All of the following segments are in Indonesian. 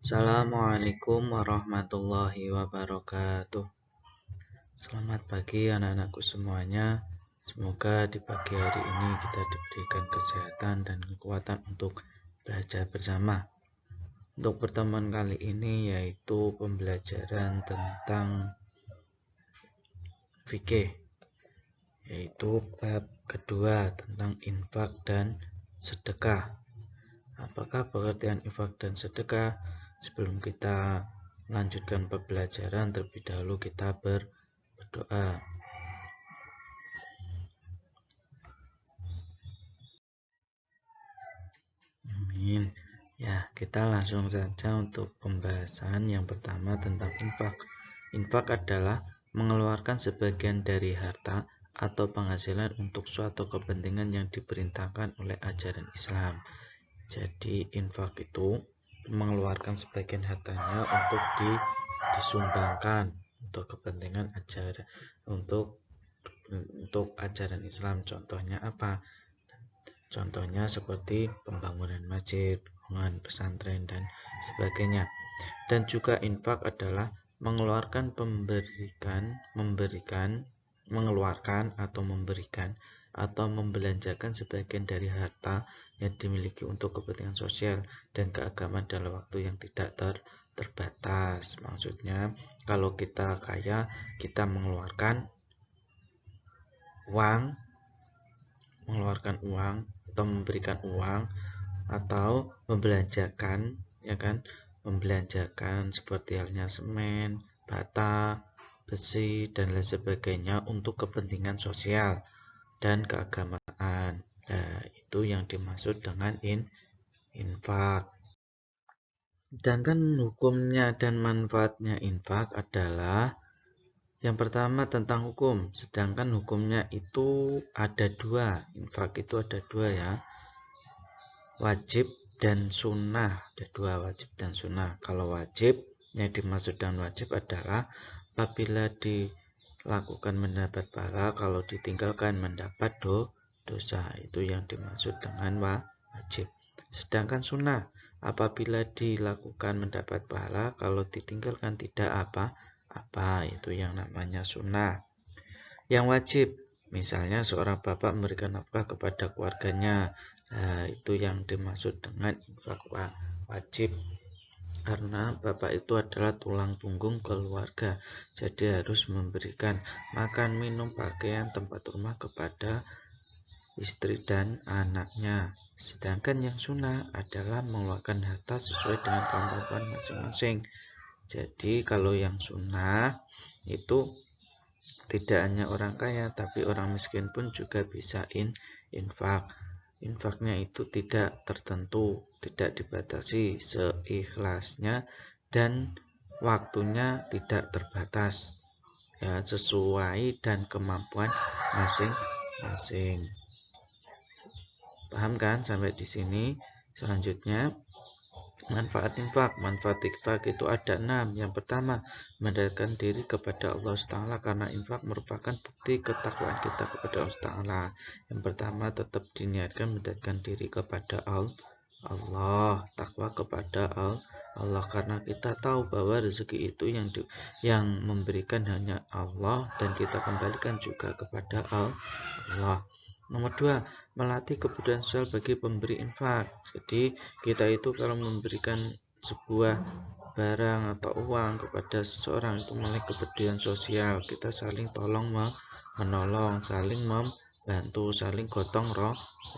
Assalamualaikum warahmatullahi wabarakatuh. Selamat pagi anak-anakku semuanya. Semoga di pagi hari ini kita diberikan kesehatan dan kekuatan untuk belajar bersama. Untuk pertemuan kali ini yaitu pembelajaran tentang fikih, yaitu bab kedua tentang infak dan sedekah. Apakah pengertian infak dan sedekah? Sebelum kita melanjutkan pembelajaran, terlebih dahulu kita berdoa. Amin. Ya, kita langsung saja untuk pembahasan yang pertama tentang infak. Infak adalah mengeluarkan sebagian dari harta atau penghasilan untuk suatu kepentingan yang diperintahkan oleh ajaran Islam. Jadi infak itu mengeluarkan sebagian hartanya untuk disumbangkan untuk kepentingan untuk ajaran Islam. Contohnya apa? Contohnya seperti pembangunan masjid, pembangunan pesantren dan sebagainya. Dan juga infak adalah mengeluarkan atau membelanjakan sebagian dari harta yang dimiliki untuk kepentingan sosial dan keagamaan dalam waktu yang tidak terbatas. Maksudnya, kalau kita kaya, kita mengeluarkan uang atau memberikan uang atau membelanjakan, ya kan? Membelanjakan seperti halnya semen, bata, besi dan lain sebagainya untuk kepentingan sosial dan keagamaan. Nah, itu yang dimaksud dengan infak. Sedangkan hukumnya dan manfaatnya infak adalah yang pertama tentang hukum. Sedangkan hukumnya itu ada dua. Infak itu ada dua ya. Wajib dan sunnah. Ada dua, wajib dan sunnah. Kalau wajib, yang dimaksud dengan wajib adalah apabila dilakukan mendapat pahala, kalau ditinggalkan mendapat dosa. Itu yang dimaksud dengan wajib. Sedangkan sunnah, apabila dilakukan mendapat pahala, kalau ditinggalkan tidak apa. Itu yang namanya sunnah. Yang wajib, misalnya seorang bapak memberikan nafkah kepada keluarganya, nah, itu yang dimaksud dengan infak wajib. Karena bapak itu adalah tulang punggung keluarga, jadi harus memberikan makan, minum, pakaian, tempat rumah kepada istri dan anaknya. Sedangkan yang sunnah adalah mengeluarkan harta sesuai dengan kemampuan masing-masing. Jadi kalau yang sunnah itu tidak hanya orang kaya, tapi orang miskin pun juga bisa infak. Infaknya itu tidak tertentu, tidak dibatasi, seikhlasnya dan waktunya tidak terbatas. Ya, sesuai dan kemampuan masing-masing. Paham kan sampai di sini? Selanjutnya, manfaat infak. Manfaat infak itu ada 6. Yang pertama, mendekatkan diri kepada Allah SWT, karena infak merupakan bukti ketakwaan kita kepada Allah SWT. Yang pertama, tetap diniatkan mendekatkan diri kepada Allah, takwa kepada Allah, karena kita tahu bahwa rezeki itu yang memberikan hanya Allah, dan kita kembalikan juga kepada Allah. Nomor 2, melatih kepedulian sosial bagi pemberi infak. Jadi kita itu kalau memberikan sebuah barang atau uang kepada seseorang, itu memiliki kepedulian sosial. Kita saling tolong menolong, saling membantu, saling gotong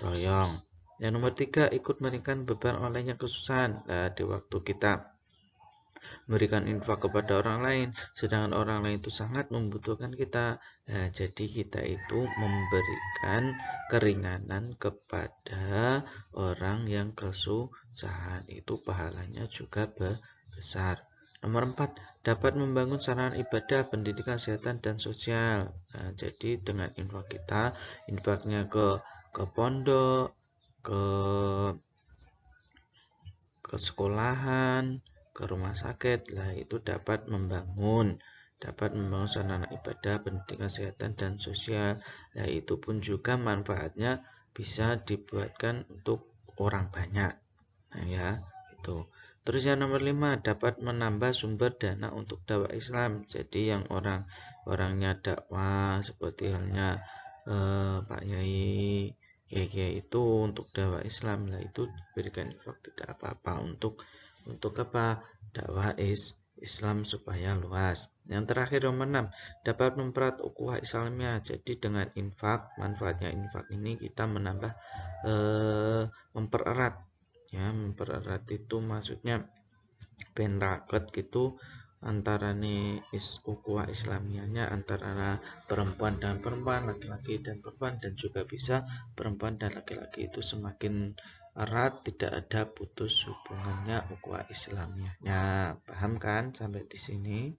royong. Yang nomor 3, ikut meringankan beban orang lain yang kesusahan. Nah, di waktu kita memberikan infak kepada orang lain, sedangkan orang lain itu sangat membutuhkan kita, nah, jadi kita itu memberikan keringanan kepada orang yang kesusahan, itu pahalanya juga besar. Nomor 4, dapat membangun sarana ibadah, pendidikan, kesehatan, dan sosial. Nah, jadi dengan infak kita, infaknya ke pondok, ke sekolahan, ke rumah sakit, lah itu dapat membangun sarana ibadah, pendidikan, kesehatan, dan sosial. Nah, itu pun juga manfaatnya bisa dibuatkan untuk orang banyak. Nah, ya, itu. Terus yang nomor 5, dapat menambah sumber dana untuk dakwah Islam. Jadi yang orangnya dakwah seperti halnya Pak Yai, Kiai itu untuk dakwah Islam lah, itu diberikan infak tidak apa-apa, untuk apa? Dakwah Islam supaya luas. Yang terakhir nomor 6, dapat mempererat ukhuwah Islamiyah. Jadi dengan infak, manfaatnya infak ini kita menambah mempererat, ya. Mempererat itu maksudnya ben raket gitu antara ukhuwah Islamiyahnya antara perempuan dan perempuan, laki-laki dan perempuan, dan juga bisa perempuan dan laki-laki itu semakin erat, tidak ada putus hubungannya ukhuwah Islamiyahnya. Paham kan sampai di sini?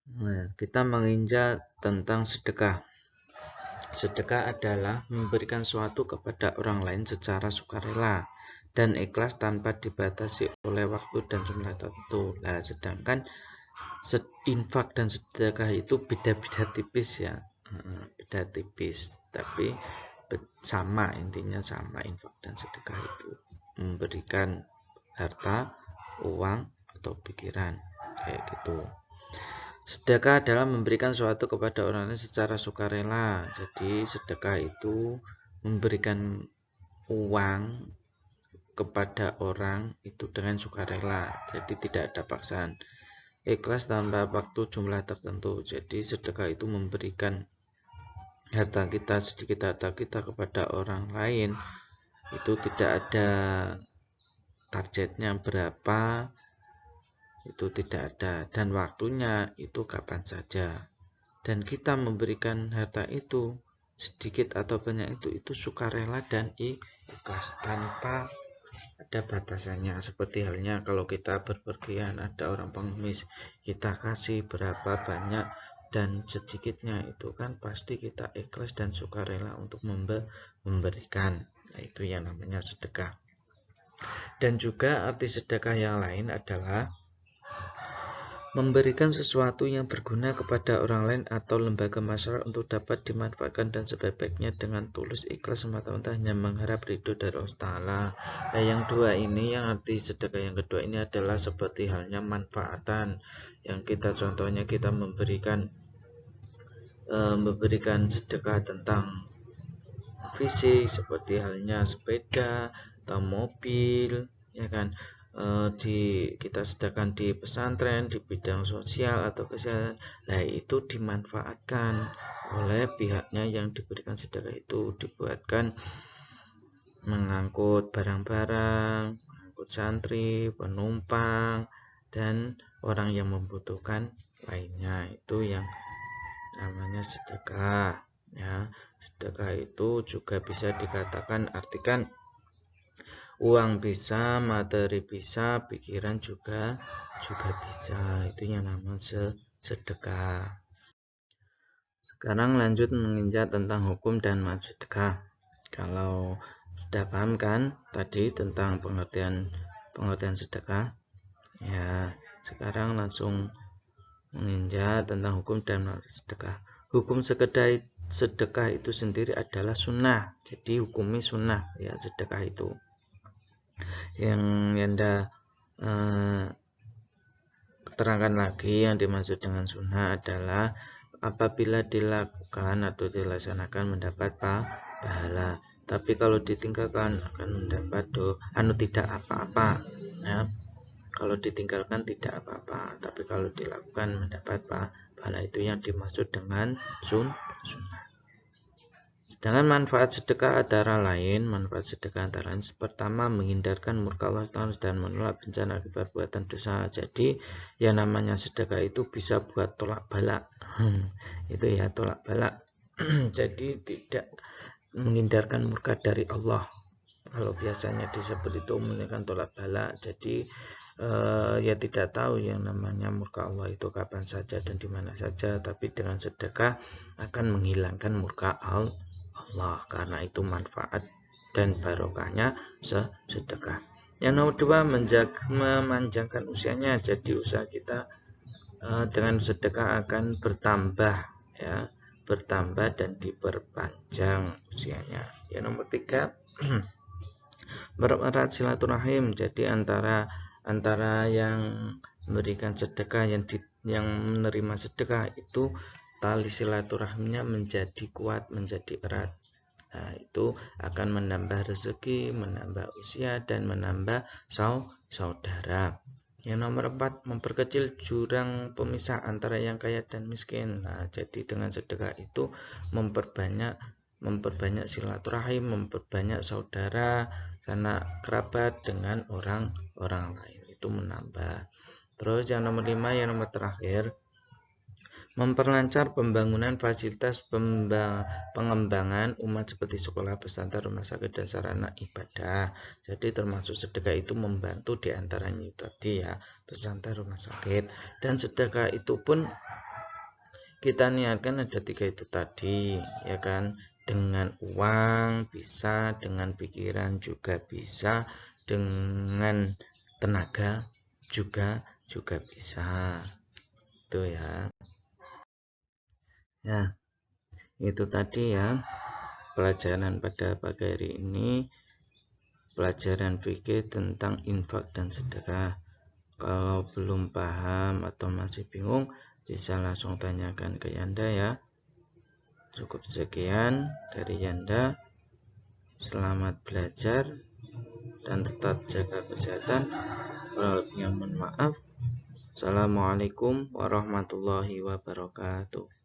Nah, kita menginjak tentang sedekah. Sedekah adalah memberikan sesuatu kepada orang lain secara sukarela dan ikhlas tanpa dibatasi oleh waktu dan jumlah tertentu. Nah, sedangkan infak dan sedekah itu beda-beda tipis, ya. Beda tipis, tapi sama, intinya sama. Infak dan sedekah itu memberikan harta, uang, atau pikiran, kayak gitu. Sedekah adalah memberikan sesuatu kepada orang lain secara sukarela. Jadi sedekah itu memberikan uang kepada orang itu dengan sukarela. Jadi tidak ada paksaan. Ikhlas tanpa waktu jumlah tertentu. Jadi sedekah itu memberikan harta kita, sedikit harta kita kepada orang lain. Itu tidak ada targetnya berapa, itu tidak ada, dan waktunya itu kapan saja. Dan kita memberikan harta itu sedikit atau banyak itu sukarela dan ikhlas tanpa ada batasannya. Seperti halnya kalau kita berpergian, ada orang pengemis, kita kasih berapa banyak dan sedikitnya itu kan pasti kita ikhlas dan sukarela untuk memberikan. Nah, itu yang namanya sedekah. Dan juga arti sedekah yang lain adalah memberikan sesuatu yang berguna kepada orang lain atau lembaga masyarakat untuk dapat dimanfaatkan dan sebaik-baiknya dengan tulus ikhlas semata-mata hanya mengharap ridho dari Allah Ta'ala. Nah, yang dua ini, yang arti sedekah yang kedua ini adalah seperti halnya manfaatan. Yang kita contohnya kita memberikan sedekah tentang fisik seperti halnya sepeda atau mobil, ya kan. Kita sedangkan di pesantren di bidang sosial atau kesehatan, nah itu dimanfaatkan oleh pihaknya yang diberikan sedekah itu, dibuatkan mengangkut barang-barang, mengangkut santri, penumpang, dan orang yang membutuhkan lainnya. Itu yang namanya sedekah, ya. Sedekah itu juga bisa dikatakan artikan uang bisa, materi bisa, pikiran juga bisa. Itu yang namanya sedekah. Sekarang lanjut menginjak tentang hukum dan maksud sedekah. Kalau sudah paham kan tadi tentang pengertian sedekah, ya sekarang langsung menginjak tentang hukum dan maksud sedekah. Hukum sedekah itu sendiri adalah sunnah. Jadi hukumnya sunnah, ya, sedekah itu. Yang Yanda terangkan lagi, yang dimaksud dengan sunnah adalah apabila dilakukan atau dilaksanakan mendapat pahala, tapi kalau ditinggalkan akan mendapat tidak apa-apa, ya. Kalau ditinggalkan tidak apa-apa, tapi kalau dilakukan mendapat pahala, itu yang dimaksud dengan sunnah. Sedangkan manfaat sedekah antara lain, pertama menghindarkan murka Allah dan menolak bencana akibat perbuatan dosa. Jadi yang namanya sedekah itu bisa buat tolak balak. Itu ya, tolak balak. Jadi tidak menghindarkan murka dari Allah. Kalau biasanya disebut itu menunjukkan tolak balak. Jadi ya tidak tahu yang namanya murka Allah itu kapan saja dan di mana saja, tapi dengan sedekah akan menghilangkan murka Allah, karena itu manfaat dan barokahnya sedekah. Yang nomor dua, memanjangkan usianya. Jadi usaha kita dengan sedekah akan bertambah, ya, bertambah dan diperpanjang usianya. Yang nomor tiga, Mempererat silaturahim, jadi antara yang memberikan sedekah, yang menerima sedekah itu tali silaturahimnya menjadi kuat, menjadi erat. Nah, itu akan menambah rezeki, menambah usia, dan menambah saudara. Yang nomor 4, memperkecil jurang pemisah antara yang kaya dan miskin. Nah, jadi dengan sedekah itu memperbanyak silaturahim, memperbanyak saudara, karena kerabat dengan orang lain itu menambah. Terus yang nomor 5, yang nomor terakhir, memperlancar pembangunan fasilitas pengembangan umat seperti sekolah, pesantren, rumah sakit, dan sarana ibadah. Jadi termasuk sedekah itu membantu diantaranya itu tadi ya, pesantren, rumah sakit. Dan sedekah itu pun kita niatkan ada 3 itu tadi, ya kan? Dengan uang bisa, dengan pikiran juga bisa, dengan tenaga juga bisa. Itu ya. Ya, itu tadi ya pelajaran pada pagi hari ini, pelajaran fikih tentang infak dan sedekah. Kalau belum paham atau masih bingung, bisa langsung tanyakan ke Yanda ya. Cukup sekian dari Yanda. Selamat belajar dan tetap jaga kesehatan. Kurang lebihnya mohon maaf. Assalamualaikum warahmatullahi wabarakatuh.